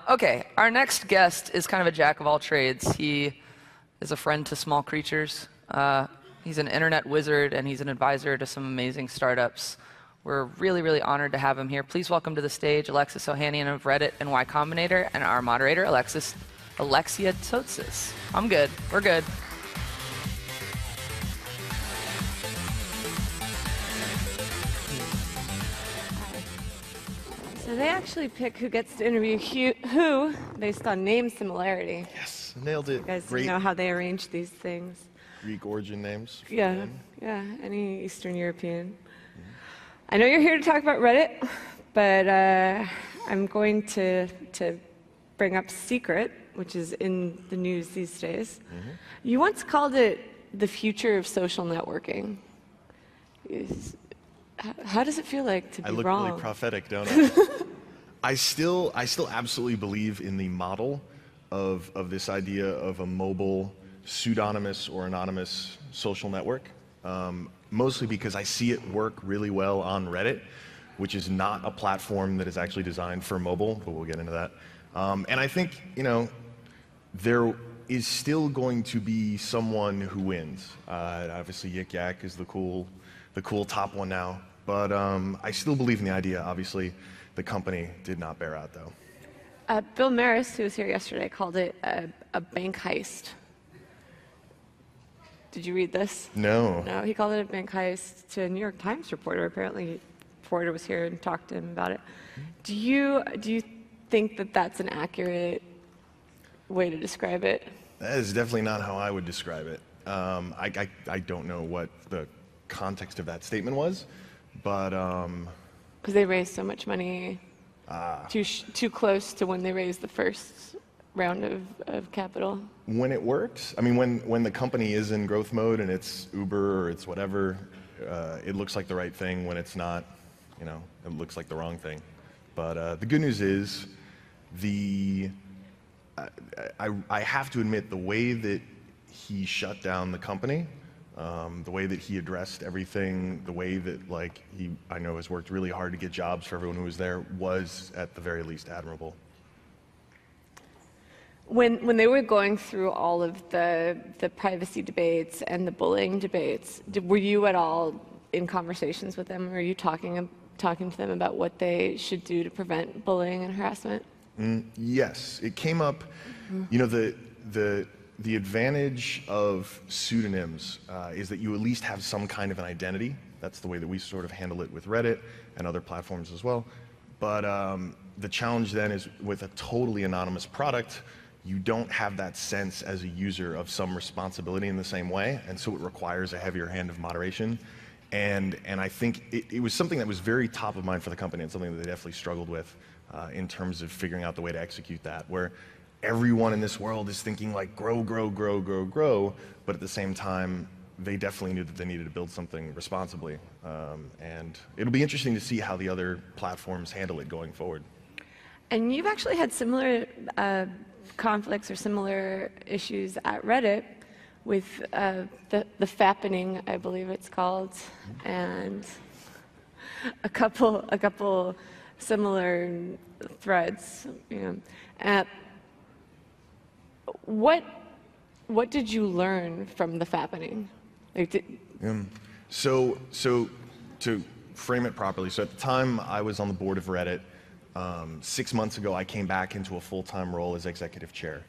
Okay, our next guest is kind of a jack of all trades. He is a friend to small creatures. He's an internet wizard, and he's an advisor to some amazing startups. We're really, really honored to have him here. Please welcome to the stage Alexis Ohanian of Reddit and Y Combinator, and our moderator, Alexia Tsotsis. I'm good. We're good. So they actually pick who gets to interview who based on name similarity. Yes, nailed it. You guys Great. know how they arrange these things. Greek origin names. Yeah, any Eastern European. I know you're here to talk about Reddit, but I'm going to bring up Secret, which is in the news these days. You once called it the future of social networking. How does it feel like to be wrong? I look really prophetic, don't I? I still absolutely believe in the model of this idea of a mobile, pseudonymous or anonymous social network. Mostly because I see it work really well on Reddit, which is not a platform that is actually designed for mobile, but we'll get into that. And I think, there is still going to be someone who wins. Obviously, Yik Yak is the cool top one now. But I still believe in the idea. Obviously, the company did not bear out, though. Bill Maris, who was here yesterday, called it a bank heist. Did you read this? No. No, he called it a bank heist to a New York Times reporter. Apparently, reporter was here and talked to him about it. Do you think that that's an accurate way to describe it? That is definitely not how I would describe it. I don't know what the context of that statement was, but because they raised so much money too close to when they raised the first round of capital. When it works, I mean, when the company is in growth mode and it's Uber or it's whatever, it looks like the right thing. When it's not, it looks like the wrong thing. But the good news is, I have to admit, the way that he shut down the company, the way that he addressed everything, the way that I know has worked really hard to get jobs for everyone who was there, was at the very least admirable. When they were going through all of the privacy debates and the bullying debates, were you at all in conversations with them? Were you talking to them about what they should do to prevent bullying and harassment? Yes, it came up. The advantage of pseudonyms is that you at least have some kind of an identity. That's the way that we sort of handle it with Reddit and other platforms as well. But the challenge then is with a totally anonymous product, you don't have that sense as a user of some responsibility in the same way, and so it requires a heavier hand of moderation. And I think it was something that was very top of mind for the company, and something that they definitely struggled with in terms of figuring out the way to execute that, where everyone in this world is thinking grow, grow, grow, grow, grow, but at the same time, they definitely knew that they needed to build something responsibly. And it'll be interesting to see how the other platforms handle it going forward. And you've actually had similar conflicts or similar issues at Reddit with the fappening, I believe it's called, and a couple similar threads. What did you learn from the fappening? So to frame it properly, so at the time I was on the board of Reddit. 6 months ago, I came back into a full-time role as executive chair.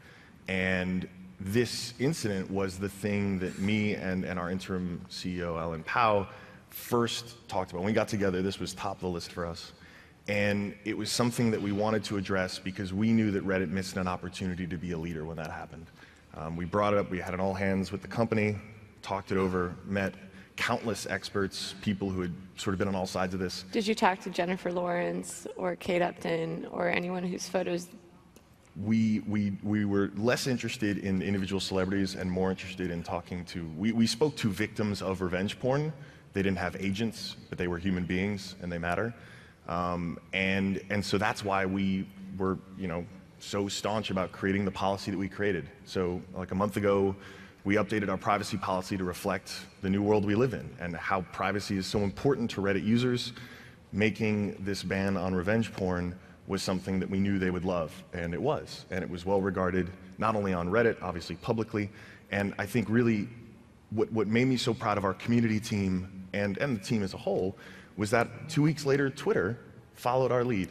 And this incident was the thing that me and our interim CEO, Alan Powell, first talked about. When we got together, this was top of the list for us. And it was something that we wanted to address because we knew that Reddit missed an opportunity to be a leader when that happened. We brought it up, we had an all hands with the company, talked it over, met countless experts, people who had sort of been on all sides of this. Did you talk to Jennifer Lawrence or Kate Upton or anyone whose photos? We were less interested in individual celebrities and more interested in talking to, we spoke to victims of revenge porn. They didn't have agents, but they were human beings and they matter. And so that's why we were, so staunch about creating the policy that we created. So like a month ago, we updated our privacy policy to reflect the new world we live in and how privacy is so important to Reddit users, making this ban on revenge porn was something that we knew they would love, and it was. And it was well regarded, not only on Reddit, obviously publicly, and I think really what made me so proud of our community team and the team as a whole was that 2 weeks later, Twitter followed our lead.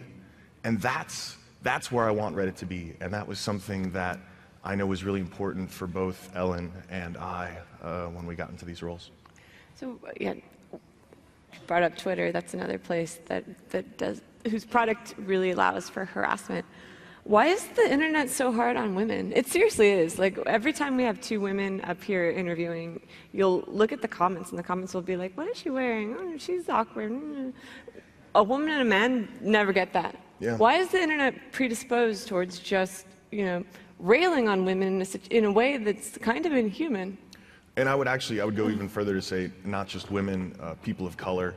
And that's where I want Reddit to be, and that was something that I know was really important for both Ellen and I when we got into these roles. So, yeah, brought up Twitter. That's another place whose product really allows for harassment. Why is the internet so hard on women? It seriously is. Like, every time we have two women up here interviewing, you'll look at the comments, and the comments will be like, what is she wearing? Oh, she's awkward. A woman and a man never get that. Yeah. Why is the internet predisposed towards just, railing on women in a way that's kind of inhuman? And I would go even further to say not just women, people of color,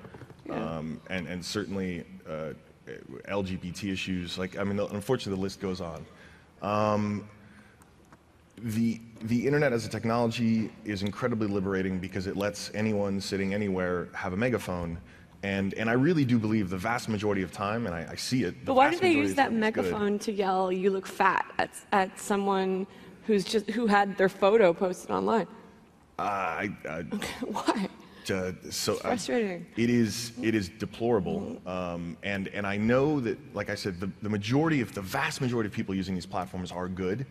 Yeah. and certainly LGBT issues. Unfortunately, the list goes on. The internet as a technology is incredibly liberating because it lets anyone sitting anywhere have a megaphone. And I really do believe the vast majority of time, and I see it. But why do they use that megaphone to yell, "You look fat" at someone who had their photo posted online? Why? So frustrating. It is deplorable, and I know that, like I said, the vast majority of people using these platforms are good,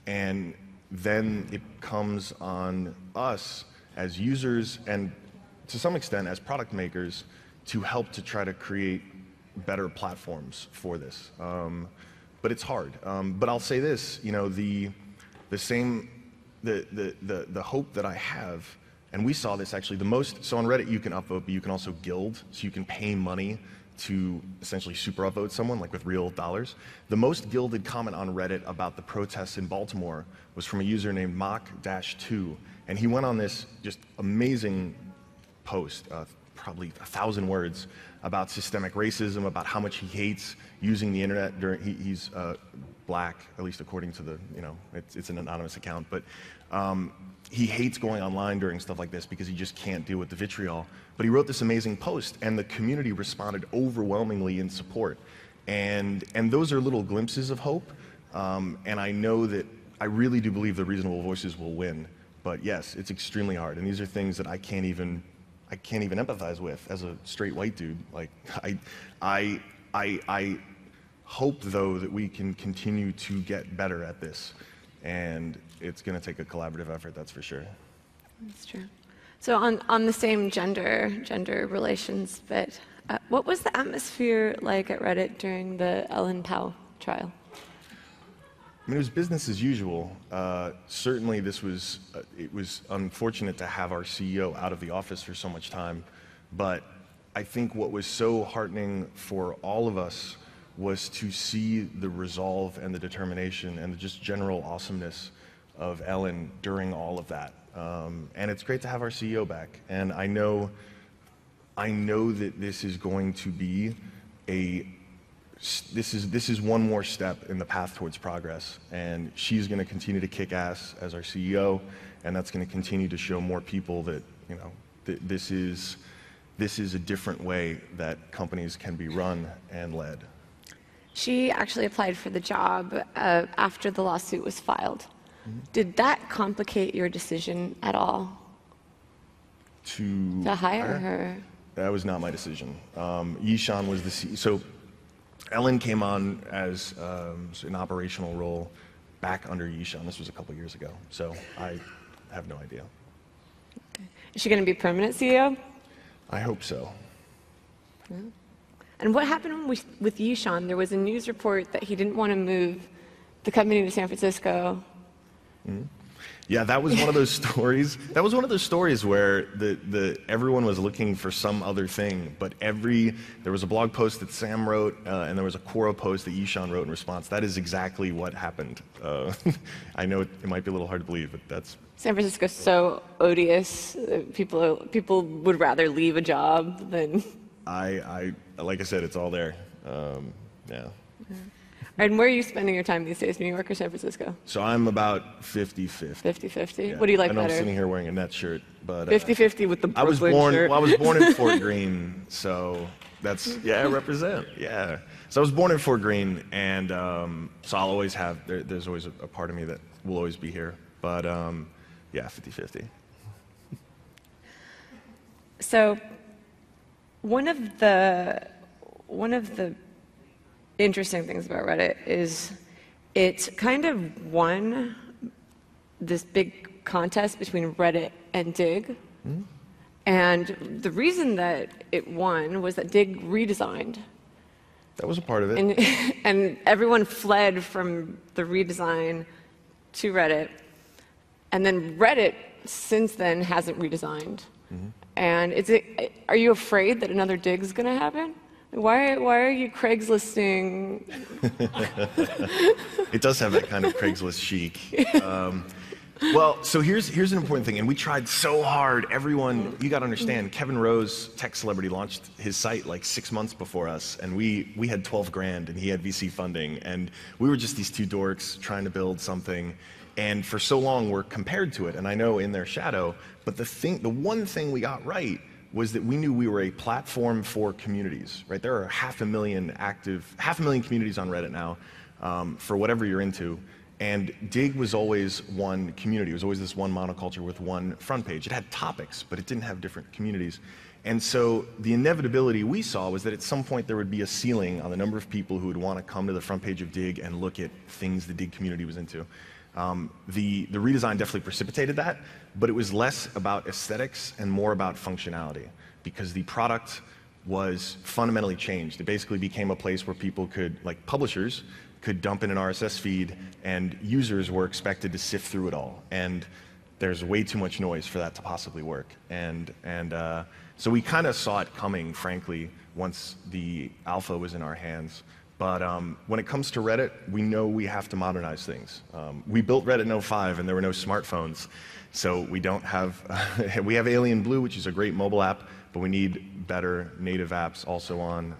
and then it comes on us as users and to some extent as product makers to help to try to create better platforms for this. But it's hard. But I'll say this, the hope that I have, and we saw this actually so on Reddit you can upvote, but you can also gild, so you can pay money to essentially super upvote someone, like with real dollars. The most gilded comment on Reddit about the protests in Baltimore was from a user named Mock-2, and he went on this just amazing post, probably 1,000 words, about systemic racism, about how much he hates using the internet he's black, at least according to the, it's an anonymous account, but he hates going online during stuff like this because he just can't deal with the vitriol. But he wrote this amazing post, and the community responded overwhelmingly in support. And those are little glimpses of hope, and I know that I really do believe the reasonable voices will win. But yes, it's extremely hard, and these are things that I can't even empathize with as a straight white dude. Like, I hope though that we can continue to get better at this, and it's going to take a collaborative effort, that's for sure. That's true. So on the same gender relations bit, what was the atmosphere like at Reddit during the Ellen Pao trial? I mean, it was business as usual. Certainly, it was unfortunate to have our CEO out of the office for so much time, but I think what was so heartening for all of us was to see the resolve and the determination and the just general awesomeness of Ellen during all of that. And it's great to have our CEO back. And I know that this is going to be this is one more step in the path towards progress, and she's going to continue to kick ass as our CEO, and that's going to continue to show more people that this is a different way that companies can be run and led. She actually applied for the job after the lawsuit was filed. Mm-hmm. Did that complicate your decision at all? To hire her? That was not my decision. Yishan was the CEO. So Ellen came on as an operational role back under Yishan. This was a couple years ago, so I have no idea. Okay. Is she going to be permanent CEO? I hope so. Yeah. And what happened with Yishan? There was a news report that he didn't want to move the company to San Francisco. Mm-hmm. Yeah, that was one of those stories. That was one of those stories where everyone was looking for some other thing, but there was a blog post that Sam wrote, and there was a Quora post that Yishan wrote in response. That is exactly what happened. I know it might be a little hard to believe, but that's... San Francisco's so odious. People would rather leave a job than... Like I said, it's all there. Yeah. And where are you spending your time these days, New York or San Francisco? So I'm about 50-50. 50-50? Yeah. What do you like better? I know I'm sitting here wearing a net shirt, but... 50-50 with the Brooklyn shirt. I was born in Fort Greene, so that's... Yeah, I represent, yeah. So I was born in Fort Greene, and so I'll always have, there's always a part of me that will always be here. But yeah, 50-50. So one of the interesting things about Reddit is it kind of won this big contest between Reddit and Dig. Mm-hmm. And the reason that it won was that Dig redesigned. That was a part of it. And everyone fled from the redesign to Reddit. And then Reddit, since then, hasn't redesigned. Mm-hmm. And are you afraid that another Dig is going to happen? Why are you Craigslisting? It does have that kind of Craigslist chic. Well, so here's an important thing, and we tried so hard. Everyone, you got to understand, Kevin Rose, tech celebrity, launched his site like 6 months before us, and we had 12 grand, and he had VC funding, and we were just these two dorks trying to build something, and for so long we're compared to it, and I know in their shadow, but the one thing we got right was that we knew we were a platform for communities, right? There are 500,000 communities on Reddit now for whatever you're into. And Dig was always one community. It was always this one monoculture with one front page. It had topics, but it didn't have different communities. And so the inevitability we saw was that at some point there would be a ceiling on the number of people who would want to come to the front page of Dig and look at things the Dig community was into. The redesign definitely precipitated that, but it was less about aesthetics and more about functionality, because the product was fundamentally changed. It basically became a place where people could, like publishers, could dump in an RSS feed, and users were expected to sift through it all. And there's way too much noise for that to possibly work. And so we kind of saw it coming, frankly, once the alpha was in our hands. But when it comes to Reddit, we know we have to modernize things. We built Reddit in 2005, and there were no smartphones. So we don't have, we have Alien Blue, which is a great mobile app, but we need better native apps also on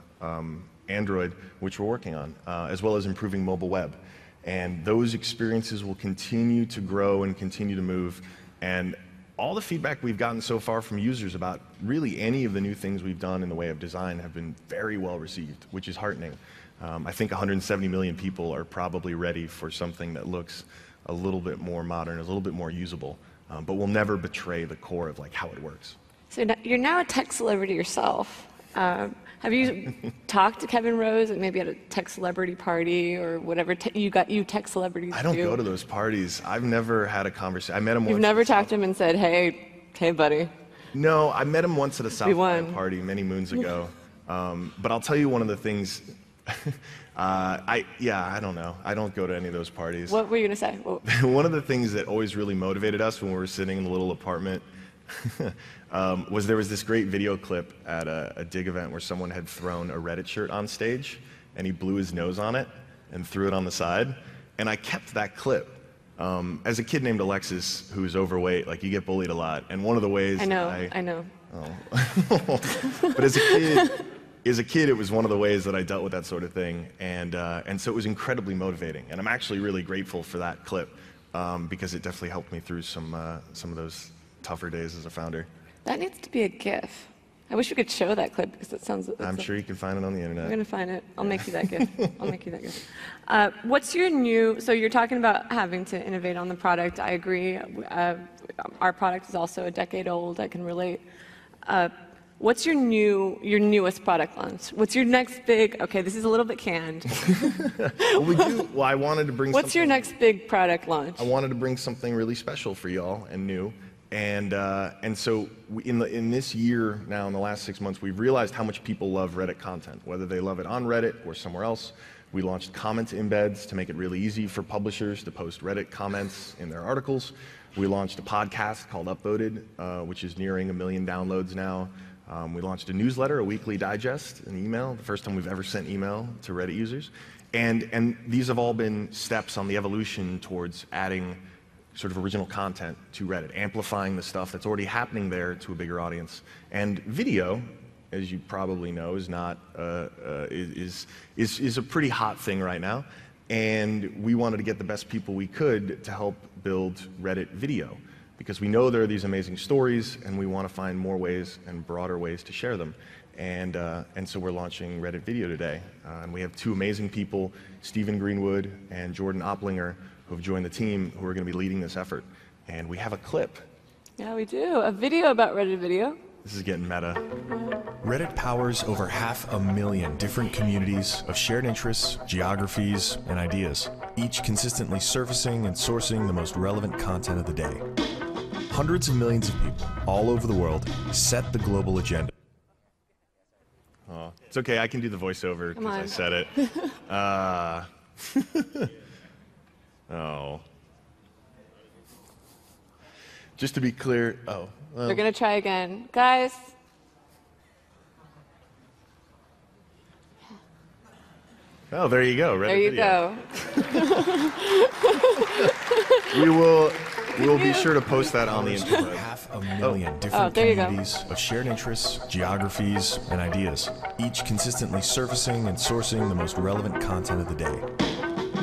Android, which we're working on, as well as improving mobile web. And those experiences will continue to grow and continue to move. And all the feedback we've gotten so far from users about really any of the new things we've done in the way of design have been very well received, which is heartening. I think 170 million people are probably ready for something that looks a little bit more modern, a little bit more usable, but will never betray the core of like how it works. So you're now a tech celebrity yourself. Have you talked to Kevin Rose and maybe at a tech celebrity party or whatever you tech celebrities do? I don't go to those parties. I've never had a conversation. I met him once. You've never talked to him and said, hey, buddy. No, I met him once at a South by party many moons ago. But I'll tell you one of the things. I don't know. I don't go to any of those parties. What were you going to say? One of the things that always really motivated us when we were sitting in the little apartment was there was this great video clip at a Dig event where someone had thrown a Reddit shirt on stage, and he blew his nose on it and threw it on the side. And I kept that clip. As a kid named Alexis, who's overweight, like you get bullied a lot. And one of the ways I know. Oh. But as a kid, it was one of the ways that I dealt with that sort of thing. And so it was incredibly motivating. And I'm actually really grateful for that clip because it definitely helped me through some of those tougher days as a founder. That needs to be a GIF. I wish we could show that clip because it sounds. I'm sure you can find it on the internet. I'm gonna find it. I'll make you that GIF. I'll make you that GIF. What's your new? So you're talking about having to innovate on the product. I agree. Our product is also a decade old. I can relate. What's your newest product launch? What's your next big? Okay, this is a little bit canned. Well, I wanted to bring. What's your next big product launch? I wanted to bring something really special for y'all and new. And so in this year now, in the last 6 months, we've realized how much people love Reddit content, whether they love it on Reddit or somewhere else. We launched comment embeds to make it really easy for publishers to post Reddit comments in their articles. We launched a podcast called Upvoted, which is nearing 1 million downloads now. We launched a newsletter, a weekly digest, an email, the first time we've ever sent email to Reddit users. And these have all been steps on the evolution towards adding sort of original content to Reddit, amplifying the stuff that's already happening there to a bigger audience. And video, as you probably know, is not is a pretty hot thing right now. And we wanted to get the best people we could to help build Reddit video, because we know there are these amazing stories, and we want to find more ways and broader ways to share them. And so we're launching Reddit Video today. And we have two amazing people, Stephen Greenwood and Jordan Opplinger, who have joined the team, who are going to be leading this effort. And we have a clip. Yeah, we do. A video about Reddit Video. This is getting meta. Reddit powers over 500,000 different communities of shared interests, geographies, and ideas, each consistently surfacing and sourcing the most relevant content of the day. Hundreds of millions of people all over the world set the global agenda. Oh, it's okay, I can do the voiceover because I said it. Oh. Just to be clear, well. We're going to try again. Guys. Oh, there you go. Reddit There you video. go. We'll be sure to post that on the internet. 500,000 different communities of shared interests, geographies, and ideas, each consistently surfacing and sourcing the most relevant content of the day.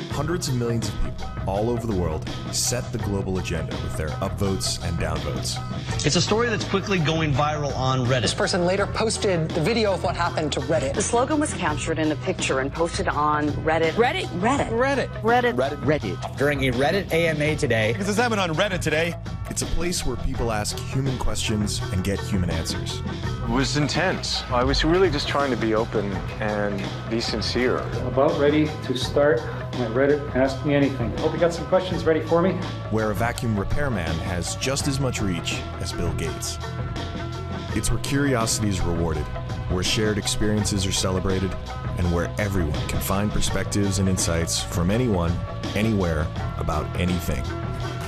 Hundreds of millions of people all over the world set the global agenda with their upvotes and downvotes. It's a story that's quickly going viral on Reddit. This person later posted the video of what happened to Reddit. The slogan was captured in a picture and posted on Reddit. Reddit? Reddit. Reddit. Reddit. Reddit. Reddit. During a Reddit AMA today. Because this happened on Reddit today. It's a place where people ask human questions and get human answers. It was intense. I was really just trying to be open and be sincere. About ready to start my Reddit Ask Me Anything. Hope you got some questions ready for me. Where a vacuum repairman has just as much reach as Bill Gates. It's where curiosity is rewarded, where shared experiences are celebrated, and where everyone can find perspectives and insights from anyone, anywhere, about anything.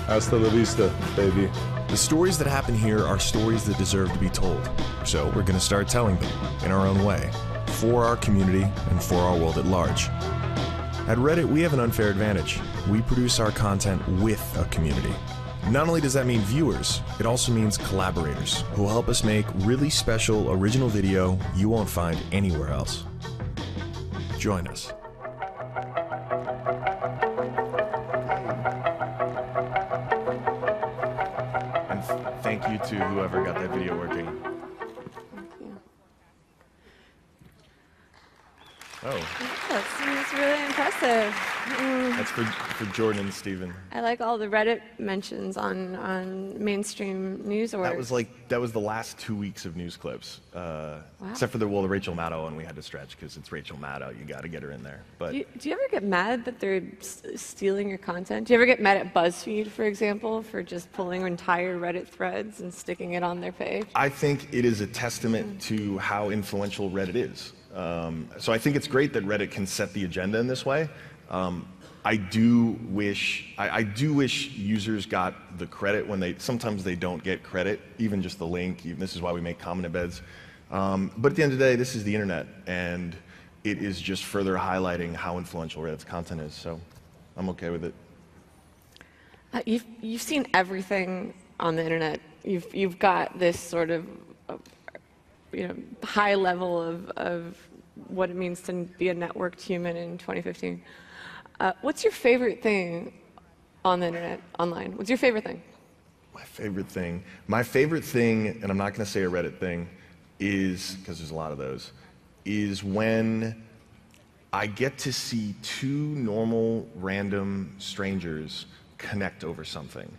Hasta la vista, baby. The stories that happen here are stories that deserve to be told, so we're going to start telling them in our own way, for our community and for our world at large. At Reddit, we have an unfair advantage. We produce our content with a community. Not only does that mean viewers, it also means collaborators who will help us make really special original video you won't find anywhere else. Join us. And thank you to whoever got that video working. Oh. That's really impressive. That's for Jordan and Stephen. I like all the Reddit mentions on mainstream news orgs. That was the last 2 weeks of news clips, except for the Rachel Maddow one we had to stretch because it's Rachel Maddow. You got to get her in there. But do you ever get mad that they're stealing your content? Do you ever get mad at BuzzFeed, for example, for just pulling entire Reddit threads and sticking it on their page? I think it is a testament to how influential Reddit is. So I think it's great that Reddit can set the agenda in this way. I do wish users got the credit when sometimes they don't get credit, even just the link. This is why we make comment embeds. But at the end of the day, this is the internet, and it is just further highlighting how influential Reddit's content is. So I'm okay with it. You've seen everything on the internet. You've got this sort of high level of what it means to be a networked human in 2015. What's your favorite thing on the internet, online? What's your favorite thing? My favorite thing, and I'm not going to say a Reddit thing, is, because there's a lot of those, is when I get to see two normal, random strangers connect over something,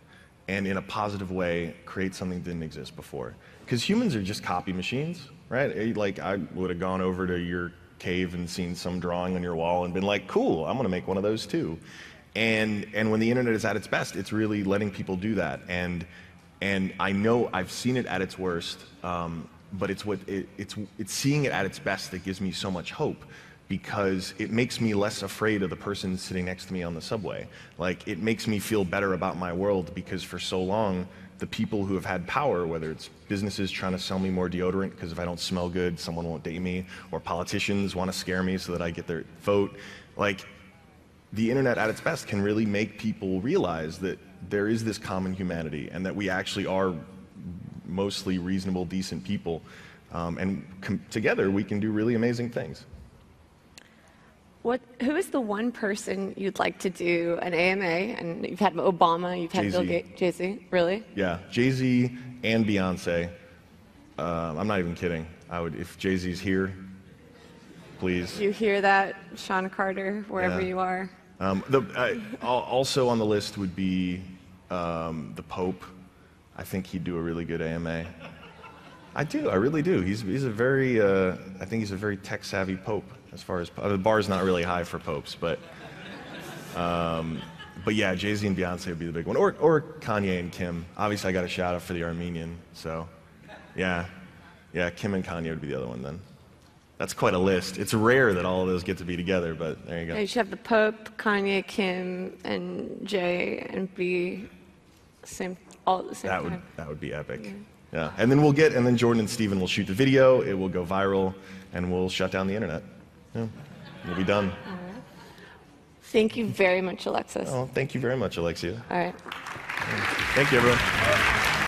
and in a positive way, create something that didn't exist before. Because humans are just copy machines, right? Like, I would have gone over to your cave and seen some drawing on your wall and been like, cool, I'm gonna make one of those too. And when the internet is at its best, it's really letting people do that. And I know I've seen it at its worst, but it's seeing it at its best that gives me so much hope, because it makes me less afraid of the person sitting next to me on the subway. Like, it makes me feel better about my world, because for so long, the people who have had power, whether it's businesses trying to sell me more deodorant because if I don't smell good, someone won't date me, or politicians want to scare me so that I get their vote, like, the internet at its best can really make people realize that there is this common humanity and that we actually are mostly reasonable, decent people, and together we can do really amazing things. Who is the one person you'd like to do an AMA? And you've had Obama, you've had Bill Gates, Jay-Z, really? Yeah, Jay-Z and Beyonce. I'm not even kidding. I would, if Jay-Z's here, please. You hear that, Sean Carter, wherever you are. Also on the list would be the Pope. I think he'd do a really good AMA. I really do. He's a very, I think he's a very tech-savvy Pope. As far as the bar's not really high for popes, but yeah, Jay-Z and Beyonce would be the big one, or Kanye and Kim. Obviously, I got a shout out for the Armenian, so yeah, Kim and Kanye would be the other one then. That's quite a list. It's rare that all of those get to be together, but there you go. Yeah, you should have the Pope, Kanye, Kim, and Jay, and be all at the same time. That would be epic. Yeah, and then Jordan and Steven will shoot the video. It will go viral, and we'll shut down the internet. Yeah, we'll be done. All right. Thank you very much, Alexis. Oh, thank you very much, Alexia. All right. Thank you, everyone.